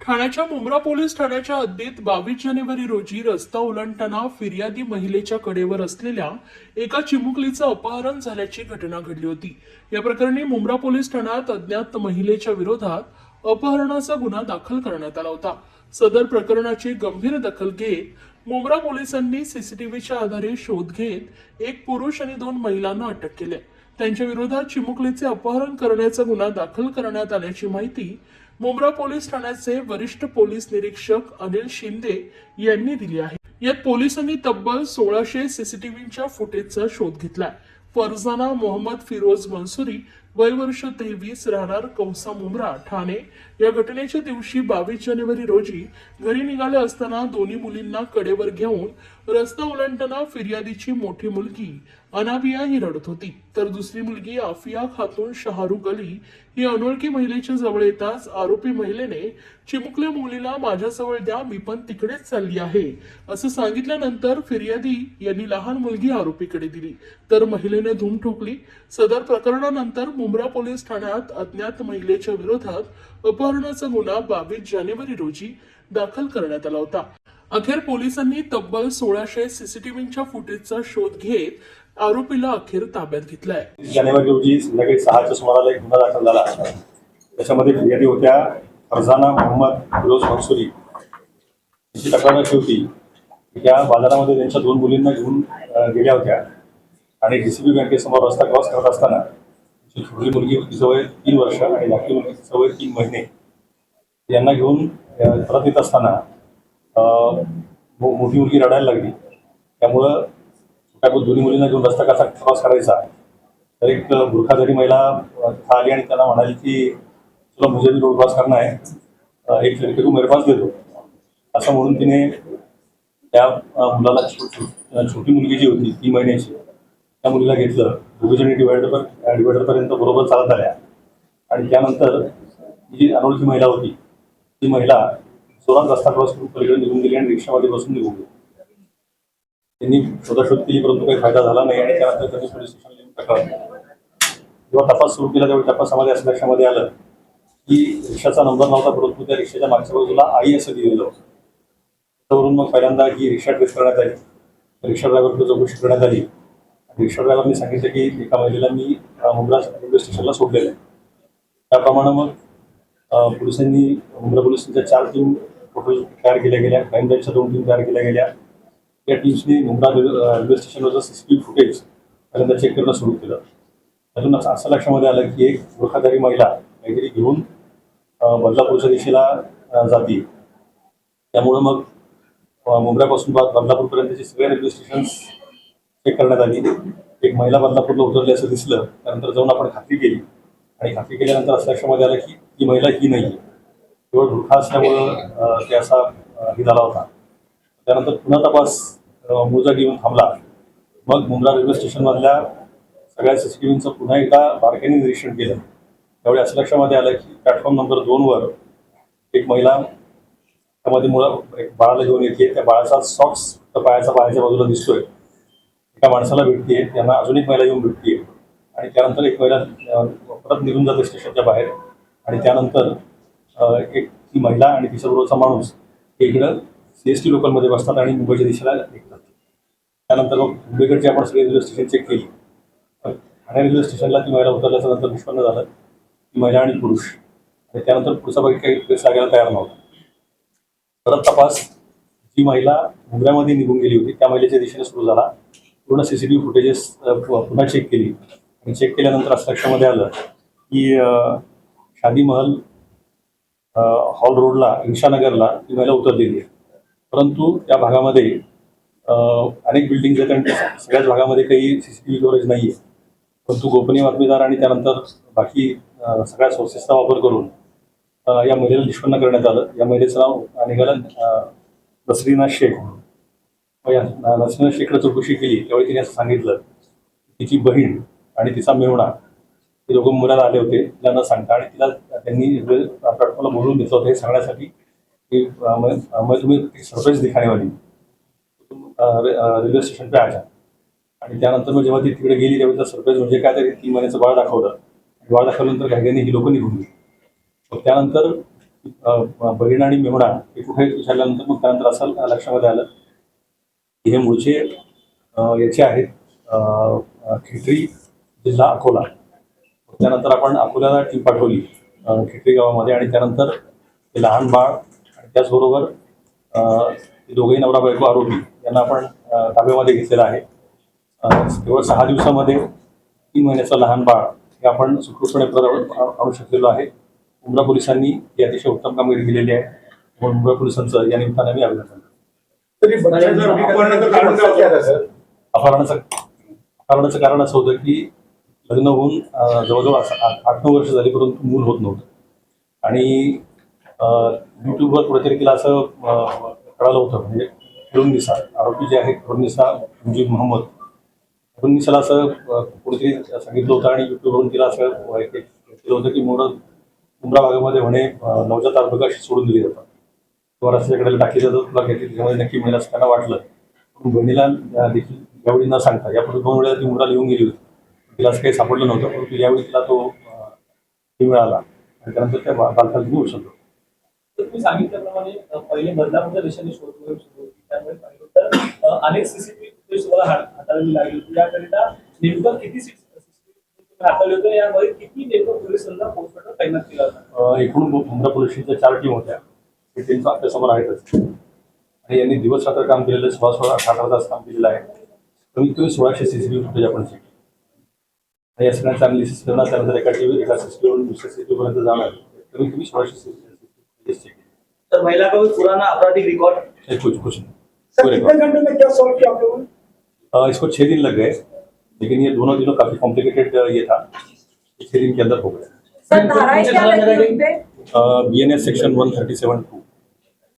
ठाण्याच्या मुंब्रा पोलीस ठाण्याच्या हद्दीत 22 जानेवारी रोजी रस्ता ओलांडताना फिर्यादी महिलेच्या कडेवर असलेल्या एका चिमुकलीचं अपहरण झाल्याची घटना घडली होती। या प्रकरणी मुंब्रा पोलीस ठाण्यात अज्ञात महिलेच्या विरोधात अपहरणाचा गुन्हा दाखल करण्यात आला होता। सदर प्रकरणाची गंभीर दखल घेत मुंब्रा पोलिसांनी सीसीटीव्हीच्या आधारे शोध घेत एक पुरुष आणि 2 महिलांना अटक केली। त्यांच्या विरोधात चिमुकलीचे अपहरण करण्याचा गुन्हा दाखल करण्यात आल्याची माहिती मुंब्रा पोलीस ठाण्याचे वरिष्ठ पोलीस निरीक्षक अनिल शिंदे यांनी दिली आहे। यात पोलिसांनी तब्बल 1600 सीसीटीव्हीच्या फुटेजचा शोध घेतलाय। फरजाना मोहम्मद फिरोज मंसुरी, वय वर्ष 23, राहणार कौसा मुंब्रा, ठाणे या घटनेच्या दिवशी 22 जानेवारी रोजी घरी निघाले असताना दोन्ही मुलींना कडेवर घेऊन रस्ता ओलांडताना फिर्यादीची मोठी मुलगी अनाबिया ही रडत होती, तर दुसरी मुलगी आफिया खातून शाहरुख अली ही अनोळखी महिलेच्या जवळ येताच आरोपी महिलेने चिमुकल्या मुलीला माझ्याजवळ द्या, मी पण तिकडेच चालली आहे असं सांगितल्यानंतर फिर्यादी यांनी लहान मुलगी आरोपीकडे दिली, तर महिलेने धूम ठोकली। सदर प्रकरणानंतर मुंब्रा पोलीस ठाण्यात अज्ञात महिलेच्या विरोधात अपहरणाचा गुन्हा 22 जानेवारी रोजी दाखल करण्यात आला होता। अखेर पोलिसांनी तब्बल 1600 सीसीटीव्हीच्या फुटेजचा शोध घेत आरोपीला अखेर ताब्यात घेतलाय। जानेवारी रोजी संध्याकाळी 6च्या सुमाराला एक गुन्हा दाखल झाला। त्याच्यामध्ये फिर्यादी होत्या फरजाना मोहम्मद फिरोज मंसुरी। त्याची तक्रार अशी होती की त्या बाजारामध्ये त्यांच्या 2 मुलींना घेऊन गेल्या होत्या आणि डीसीबी बँकेसमोर रस्ता क्रॉस करत असताना छोटी मुलगी तिचं वय 3 वर्ष आणि धाकटी मुलगी तिचं वय 3 महिने यांना घेऊन परत येत असताना मोठी मुलगी रडायला लागली। त्यामुळं दोन्ही मुलींना घेऊन रस्ता कसा क्रॉस करायचा, तर एक बुरखाधारी महिला आली आणि त्यांना म्हणाली की तुला मुझे भी रोड क्रॉस करना है, एक लड़के को मेरे पास दे दो असं म्हणून तिने त्या मुलाला छोटी मुलगी जी होती 3 महिन्याची त्या मुलीला घेतलं। दोघीजणी डिवायडरपर्यंत बरोबर चालत आल्या आणि त्यानंतर जी अनोळखी महिला होती ती महिला जोरात रस्ता क्रॉस करून पलीकडे निघून गेली आणि रिक्षामध्ये बसून निघून गेली। त्यांनी शोधाशोध केली परंतु काही फायदा झाला नाही आणि त्यानंतर त्यांनी पोलीस स्टेशनला येऊन तक्रार केली। जेव्हा तपास सुरू केला त्यावेळी तपासामध्ये असं लक्षामध्ये आलं की रिक्षाचा नंबर नव्हता, परंतु त्या रिक्षाच्या मागच्या बाजूला आई असं दिलेलं होतं। त्यावरून मग पहिल्यांदा ही रिक्षा ट्रेस करण्यात आली, रिक्षा ड्रायव्हरकडे चौकशी करण्यात आली। रिक्षा ड्रायव्हरने सांगितलं की एका महिलेला मी मुंब्रा रेल्वे स्टेशनला सोडलेलं आहे। त्याप्रमाणे मग पोलिसांनी मुंब्रा पोलिसांच्या 4 टीम टोटल तयार केल्या गेल्या, क्राईम ब्रँचच्या 2 टीम तयार केल्या गेल्या। या टीम्सनी मुंब्रा रेल्वे स्टेशनवरचं सीसीटीव्ही फुटेज पहिल्यांदा चेक करणं सुरू केलं। त्यातून असं लक्षामध्ये आलं की एक बुरखाधारी महिला काहीतरी घेऊन बदलापूरच्या दिशेला जाती। त्यामुळं मग मुंब्र्यापासून बदलापूरपर्यंतचे सगळे रेल्वे स्टेशन्स चेक करण्यात आली। एक महिला बदलापूरला उतरली असं दिसलं, त्यानंतर जाऊन आपण खात्री केली आणि खात्री केल्यानंतर असं लक्षामध्ये आलं की ती महिला ही नाही आहे, केवळ बुरखा असल्यामुळं ते असा हे झाला होता। त्यानंतर पुन्हा तपास मोजा घेऊन थांबला। मग मुंब्रा रेल्वे स्टेशनमधल्या सगळ्या सीसीटीव्हीचं पुन्हा एकदा बारकाईने निरीक्षण केलं। त्यावेळी असं लक्षामध्ये आलं की प्लॅटफॉर्म नंबर 2 वर एक महिला त्यामध्ये एक बाळाला घेऊन येते, त्या बाळाचा सॉक्स पायाच्या बाजूला दिसतोय। एका माणसाला भेटते, त्यांना अजून एक महिला येऊन भेटते आणि त्यानंतर एक महिला परत निघून जाते स्टेशनच्या बाहेर आणि त्यानंतर एक ती महिला आणि तिच्याबरोबरचा माणूस इकडं CST लोकलमध्ये बसतात आणि मुंबईच्या दिशेला निघतात। त्यानंतर मग मुंबईकडची आपण सगळी रेल्वे स्टेशन चेक केली। ठाणे रेल्वे स्टेशनला ती महिला उतरल्याच्या नंतर निष्पन्न झालं ती महिला आणि पुरुष, आणि त्यानंतर पुढचा बाकी काही केस लागायला तयार नव्हता। परत तपास जी महिला मुंब्र्यामध्ये निघून गेली होती त्या महिलेच्या दिशेने सुरू झाला। पूर्ण सीसीटीव्ही फुटेजेस पुन्हा चेक केली आणि चेक केल्यानंतर असं लक्षामध्ये आलं की शादी महल हॉल रोडला इंशानगरला ती महिला उतरलेली आहे, परंतु त्या भागामध्ये अनेक बिल्डिंग्स आहेत आणि सगळ्याच भागामध्ये काही सीसीटीव्ही कव्हरेज नाही आहे। परंतु गोपनीय बातमीदार आणि त्यानंतर बाकी सगळ्या सोर्सेसचा वापर करून या महिलेला निष्पन्न करण्यात आलं। या महिलेचं नाव निघालं नसरीना शेख। या नसरीना शेखला चौकशी केली त्यावेळी तिने असं सांगितलं तिची बहीण आणि तिचा मेहुणा ते दोघं मुलाला आले होते तिला न सांगता, आणि तिला त्यांनी प्लॅटफॉर्मला बोलून घेतलं होतं हे सांगण्यासाठी की तुम्ही सरप्राईज दिखाने वाली रेल्वे स्टेशन पे आजा। आणि त्यानंतर मग जेव्हा ती तिकडे गेली त्यावेळी सरप्राईज म्हणजे काय, तर 3 महिन्याचं बाळ दाखवलं। बाळ दाखवल्यानंतर घाईघाईने ही लोकं निघून गेली। त्यानंतर बहीण आणि मेहुणा हे कुठे विचारल्यानंतर मग त्यानंतर असं लक्षामध्ये आलं की हे मूळचे याचे आहेत खेत्री जिल्हा अकोला. त्यानंतर आपण अकोल्याला टीम पाठवली खेत्री गावामध्ये आणि त्यानंतर ते लहान बाळ आणि त्याचबरोबर ते दोघेही नवरा बायको आरोपी यांना आपण ताब्यामध्ये घेतलेलं आहे. केवळ 6 दिवसामध्ये 3 महिन्याचं लहान बाळ हे आपण सुखरूपपणे परत आणू शकलेलो आहे. मुंब्रा पोलिसांनी ही अतिशय उत्तम कामगिरी केलेली आहे. म्हणून मुंब्रा पोलिसांचं या निमित्ताने मी अभिनंदन करतो. अपहरणाचं कारण असं होतं की लग्न होऊन जवळजवळ 8-9 वर्ष झाली परंतु मूल होत नव्हतं आणि युट्यूबवर कुठेतरी तिला असं कळालं होतं. म्हणजे फडणवीसा आरोपी जे आहेत फडणवीसा मुजीब मोहम्मद फडणवीसाला असं कुठेतरी सांगितलं होतं आणि युट्यूबवरून तिला असं केलं होतं की मुंब्रा भागामध्ये म्हणे नवजात अर्भकाशी सोडून दिली जातात किंवा रस्त्याकडे टाकली जातात तुला घेतली त्याच्यामध्ये नक्की महिला असं त्यांना वाटलं. बहिणीला देखील यावेळी न सांगता यापूर्वी 2 वेळा ती मुंब्राला येऊन गेली होती. तिला असं काही सापडलं नव्हतं परंतु यावेळी तिला तो मिळाला आणि त्यानंतर त्या बालकाला तिने उचललं. तर तुम्ही सांगितल्याप्रमाणे पहिले बदलापूरच्या दिशेने शोध मोहीम सुरू होती. त्यामुळे पाहिलं तर अनेक सीसीटीव्ही फुटेज तुम्हाला हाताळावी लागली होती. त्याकरिता नेमकं किती सीसीटीव्ही हाताळले होते यामध्ये किती नेमकं पोलिसांना पोस्टमॉर्टम तैनात केला होता? एकूण मुंब्रा पोलीस स्टेशनच्या 4 टीम होत्या. हे टीमचं आपल्यासमोर आहेतच आणि यांनी दिवस रात्र काम केलेलं 16-18 तास काम केलेलं आहे. कमीत कमी 1600 सीसीटीव्ही फुटेज आपण चेक केली. या सगळ्यांचं अनालिसिस करणार त्यानंतर एका सीसीटीव्हीवरून दुसऱ्या सीसीटीव्हीपर्यंत जाणार कमीत कमी 1600 सीसीटीव्ही चेक केली. तर महिला का पुराना आपराधिक रिकॉर्ड कुछ कितने घंटे में क्या सॉल्व किया आप लोगों ने? इसको 6 दिन लग गए लेकिन ये दोनों दिनों काफी कॉम्प्लिकेटेड ये था. 6 दिन के अंदर हो गया. सर धाराएं क्या लगी उन पे? BNS section 137(2)